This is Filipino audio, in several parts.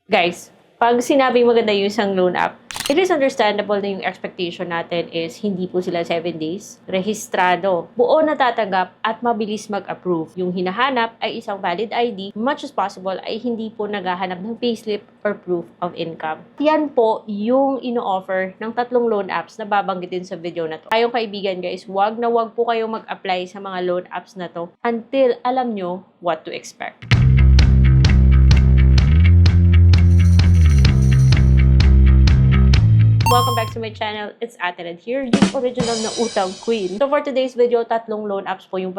Guys, pag sinabing maganda yung isang loan app, it is understandable na yung expectation natin is hindi po sila 7 days, rehistrado, buo natatanggap at mabilis mag-approve. Yung hinahanap ay isang valid ID, much as possible ay hindi po naghahanap ng payslip or proof of income. Yan po yung ino-offer ng tatlong loan apps na babanggitin sa video na to. Kayong kaibigan guys, wag po kayong mag-apply sa mga loan apps na to until alam nyo what to expect. Welcome back to my channel. It's Ate Red here, yung original na utang queen. So for today's video, tatlong loan apps po yung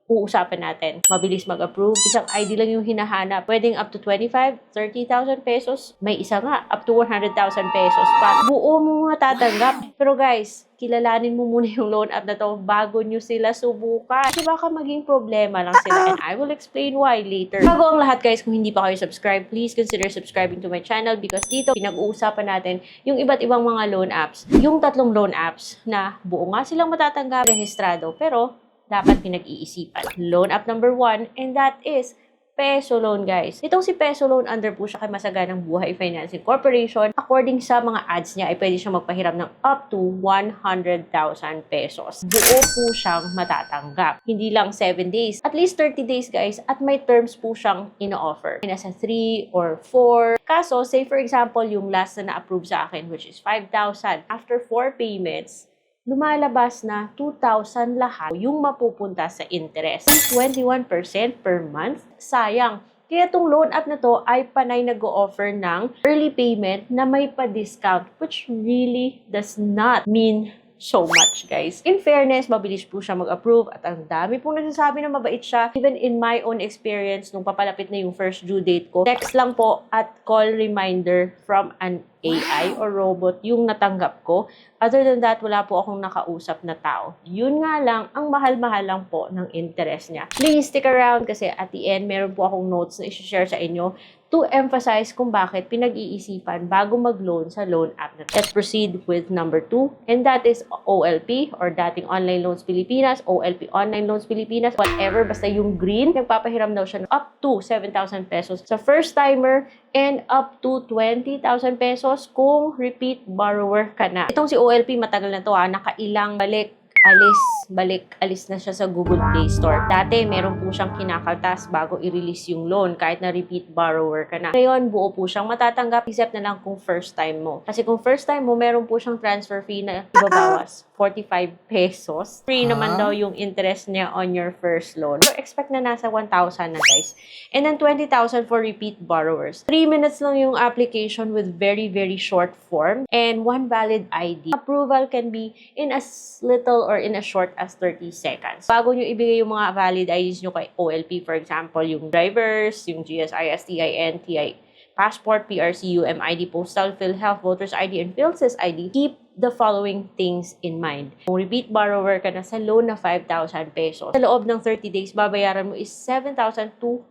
uusapan natin. Mabilis mag-approve. Isang ID lang yung hinahanap. Pwedeng up to 25, 30,000 pesos. May isa nga, up to 100,000 pesos pa. Buo mo matatanggap. Pero guys, kilalanin mo muna yung loan app na to bago nyo sila subukan. Kasi baka maging problema lang sila. And I will explain why later. Bago ang lahat guys, kung hindi pa kayo subscribe, please consider subscribing to my channel because dito pinag-uusapan natin yung iba't ibang mga loan apps. Yung tatlong loan apps na buo nga silang matatanggap, rehistrado, pero dapat pinag-iisipan. Loan app number 1, and that is Peso Loan, guys. Itong si Peso Loan, under po siya kay Masaganang Buhay Financing Corporation. According sa mga ads niya, ay pwede siyang magpahiram ng up to 100,000 pesos. Buo po siyang matatanggap. Hindi lang 7 days. At least 30 days, guys. At may terms po siyang ino-offer. Nasa 3 or 4. Kaso, say for example, yung last na na-approve sa akin, which is 5,000. After 4 payments, lumalabas na 2,000 lahat yung mapupunta sa interest. 21% per month. Sayang. Kaya itong loan app na to ay panay nag-o-offer ng early payment na may pa-discount, which really does not mean so much, guys. In fairness, mabilis po siya mag-approve at ang dami pong nagsasabi na mabait siya. Even in my own experience, nung papalapit na yung first due date ko, text lang po at call reminder from an AI or robot yung natanggap ko. Other than that, wala po akong nakausap na tao. Yun nga lang, ang mahal-mahal lang po ng interest niya. Please stick around kasi at the end, meron po akong notes na i-share sa inyo to emphasize kung bakit pinag-iisipan bago mag-loan sa loan app na. Let's proceed with number 2, and that is OLP or dating Online Loans Pilipinas, OLP Online Loans Pilipinas, whatever, basta yung green, nagpapahiram daw siya up to 7,000 pesos sa first timer and up to 20,000 pesos kung repeat borrower ka na. Itong si OLP, matagal na to nakailang alis na siya sa Google Play Store. Dati, meron po siyang kinakaltas bago i-release yung loan kahit na repeat borrower ka na. Ngayon, buo po siyang matatanggap except na lang kung first time mo. Kasi kung first time mo, meron po siyang transfer fee na ibabawas. 45 pesos. Free naman daw yung interest niya on your first loan. So, expect na nasa 1,000 na guys. And then 20,000 for repeat borrowers. 3 minutes lang yung application with very, very short form and 1 valid ID. Approval can be in as little or in as short as 30 seconds. Bago nyo ibigay yung mga valid IDs nyo kay OLP, for example, yung drivers, yung GSIS, TIN, TI, passport, PRC, UMID, postal, PhilHealth, voters ID, and PhilSys ID, keep the following things in mind. Kung repeat borrower ka na sa loan na 5,000 pesos, sa loob ng 30 days, babayaran mo is 7,250.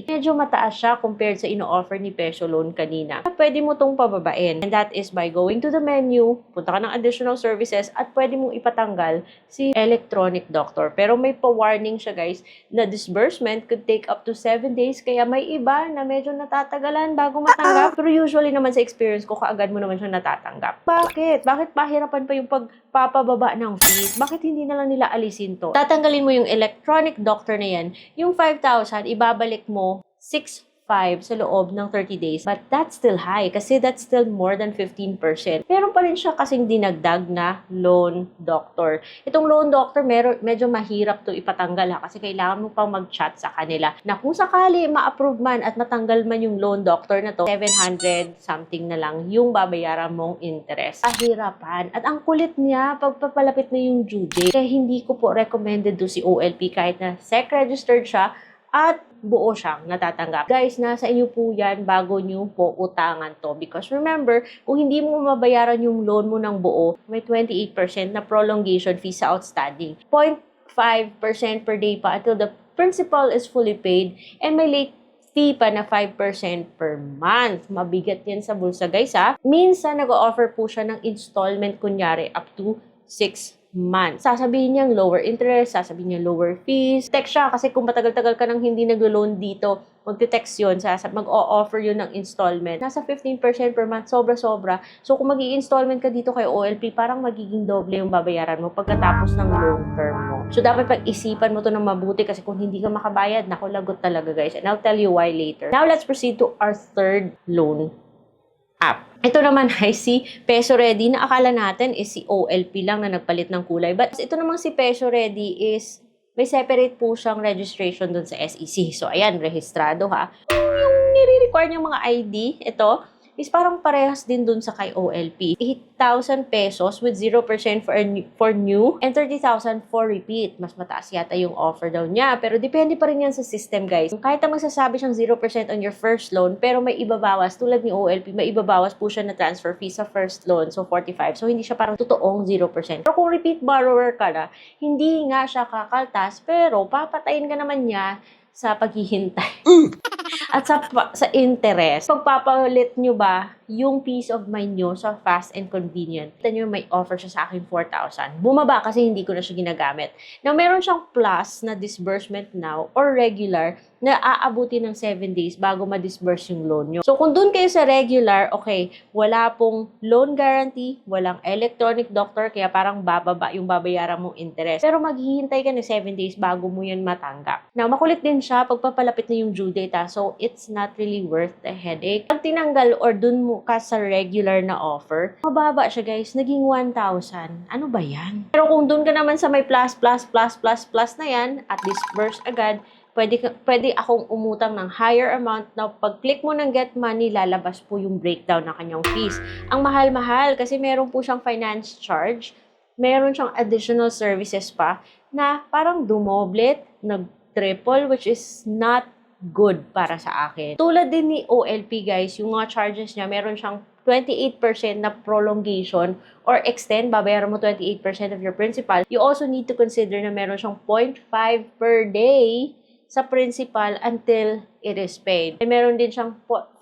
Medyo mataas siya compared sa ino-offer ni Peso Loan kanina. Pwede mo tong pababain. And that is by going to the menu, punta ka ng additional services, at pwede mong ipatanggal si electronic doctor. Pero may pa-warning siya guys, na disbursement could take up to 7 days, kaya may iba na medyo natatagalan bago matanggap. Pero usually naman sa experience ko, kaagad mo naman siya natatanggap. Bakit pahirapan pa yung pagpapababa ng fees? Bakit hindi na lang nila alisin to? Tatanggalin mo yung electronic doctor na yan. Yung 5,000, ibabalik mo 6,500 sa loob ng 30 days. But that's still high kasi that's still more than 15%. Meron pa rin siya kasing dinagdag na loan doctor. Itong loan doctor, medyo mahirap to ipatanggal kasi kailangan mo pang mag-chat sa kanila na kung sakali ma-approve man at matanggal man yung loan doctor na to, 700 something na lang yung babayaran mong interest. Ahirapan. At ang kulit niya, pagpapalapit na yung due date, kaya hindi ko po recommended do si OLP kahit na SEC registered siya at buo siyang natatanggap. Guys, nasa inyo po yan bago nyo po utangan to. Because remember, kung hindi mo mabayaran yung loan mo ng buo, may 28% na prolongation fee sa outstanding. 0.5% per day pa until the principal is fully paid and may late fee pa na 5% per month. Mabigat yan sa bulsa guys Minsan nag-o-offer po siya ng installment kunyari up to 6 months. Sasabihin niyang lower interest, sasabihin niya lower fees. Text siya kasi kung matagal-tagal ka nang hindi naglo-loan dito, magte-text yun, mag-o-offer yun ng installment. Nasa 15% per month, sobra-sobra. So, kung mag-i-installment ka dito kay OLP, parang magiging doble yung babayaran mo pagkatapos ng loan term mo. So, dapat pag-isipan mo to ng mabuti kasi kung hindi ka makabayad, naku, lagot talaga guys. And I'll tell you why later. Now, let's proceed to our third loan app. Ito naman ay si Peso Ready na akala natin is si OLP lang na nagpalit ng kulay. But ito namang si Peso Ready is may separate po siyang registration dun sa SEC. So, ayan, rehistrado ha. Yung nire-require niyang mga ID, ito, is parang parehas din dun sa kay OLP. 8,000 pesos with 0% for new and 30,000 for repeat. Mas mataas yata yung offer daw niya. Pero depende pa rin yan sa system, guys. Kahit na magsasabi siyang 0% on your first loan, pero may ibabawas, tulad ni OLP, may ibabawas po siya na transfer fee sa first loan. So, 45. So, hindi siya parang totoong 0%. Pero kung repeat borrower ka na, hindi nga siya kakaltas, pero papatayin ka naman niya sa paghihintay. At sa interest. Pagpapalit nyo ba yung peace of mind nyo sa fast and convenient? Kita nyo may offer siya sa akin 4,000. Bumaba kasi hindi ko na siya ginagamit. Now, meron siyang plus na disbursement now or regular na aabuti ng 7 days bago ma-disburse yung loan nyo. So, kung dun kayo sa regular, okay, wala pong loan guarantee, walang electronic doctor, kaya parang bababa yung babayaran mong interest. Pero maghihintay ka ng 7 days bago mo yan matanggap. Now, makulit din siya pagpapalapit na yung due date. So, it's not really worth the headache. Pag tinanggal or dun mo ka sa regular na offer, mababa siya guys, naging 1,000. Ano ba yan? Pero kung dun ka naman sa may plus na yan, at disburse agad, pwede akong umutang ng higher amount na pag-click mo ng get money, lalabas po yung breakdown ng kanyang fees. Ang mahal-mahal kasi meron po siyang finance charge, meron siyang additional services pa na parang dumoblet, nag-triple, which is not good para sa akin. Tulad din ni OLP guys, yung mga charges niya, meron siyang 28% na prolongation or extend, babayaran mo 28% of your principal. You also need to consider na meron siyang 0.5 per day sa principal until it is paid. And meron din siyang 5%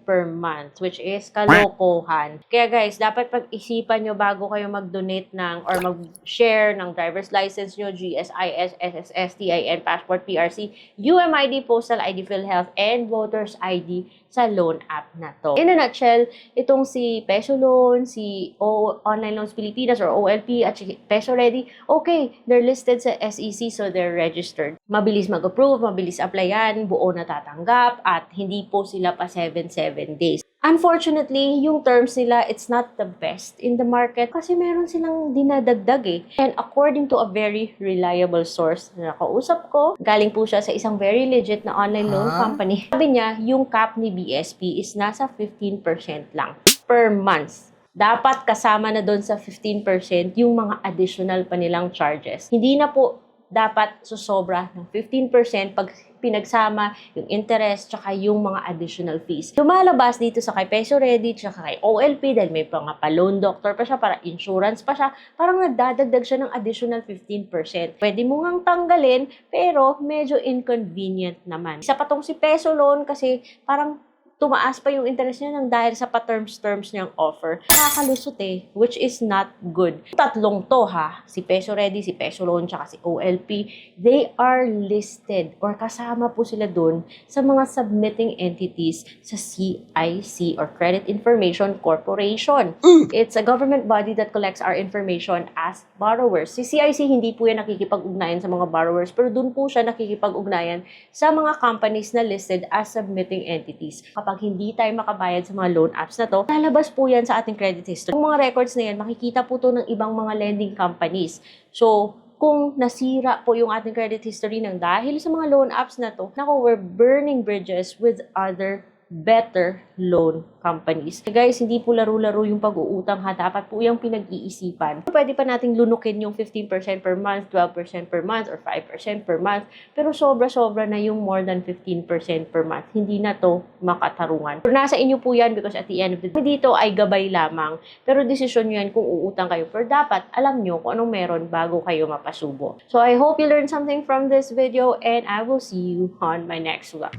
per month, which is kalokohan. Kaya guys, dapat pag-isipan nyo bago kayo mag-donate ng or mag-share ng driver's license nyo, GSIS, SSS, TIN, passport, PRC, UMID, Postal ID, PhilHealth, and Voter's ID sa loan app na to. In a nutshell, itong si Peso Loan, si Online Loans Pilipinas or OLP at si Peso Ready, okay, they're listed sa SEC so they're registered. Mabilis mag-approve, mabilis applyan, buo na tatanggap at hindi po sila pa 7 days. Unfortunately, yung terms nila, it's not the best in the market kasi meron silang dinadagdag eh. And according to a very reliable source na nakausap ko, galing po siya sa isang very legit na online loan company. Sabi niya, yung cap ni BSP is nasa 15% lang per month. Dapat kasama na doon sa 15% yung mga additional pa nilang charges. Hindi na po dapat susobra ng 15% pag pinagsama yung interest tsaka yung mga additional fees. Lumalabas dito sa kay Peso Ready tsaka kay OLP dahil may mga pa-loan doctor pa siya, para insurance pa siya, parang nagdadagdag siya ng additional 15%. Pwede mo ngang tanggalin pero medyo inconvenient naman. Isa pa tong si Peso Loan kasi parang tumaas pa yung interest niya nang dahil sa pa-terms niyang offer. Nakakalusot eh, which is not good. Tatlong to ha, si Peso Ready, si Peso Loan, tsaka si OLP, they are listed or kasama po sila dun sa mga submitting entities sa CIC or Credit Information Corporation. It's a government body that collects our information as borrowers. Si CIC hindi po yan nakikipag-ugnayan sa mga borrowers, pero dun po siya nakikipag-ugnayan sa mga companies na listed as submitting entities. Kapag hindi tayo makabayad sa mga loan apps na to, lalabas po yan sa ating credit history. Yung mga records na yan, makikita po to ng ibang mga lending companies. So, kung nasira po yung ating credit history ng dahil sa mga loan apps na to, naku, we're burning bridges with other better loan companies. Guys, hindi po laro-laro yung pag-uutang ha. Dapat po yung pinag-iisipan. Pwede pa nating lunukin yung 15% per month, 12% per month, or 5% per month. Pero sobra-sobra na yung more than 15% per month. Hindi na to makatarungan. Pero nasa inyo po yan because at the end of the day, dito ay gabay lamang. Pero desisyon nyo yan kung uutang kayo. Pero dapat alam nyo kung anong meron bago kayo mapasubo. So I hope you learned something from this video and I will see you on my next vlog.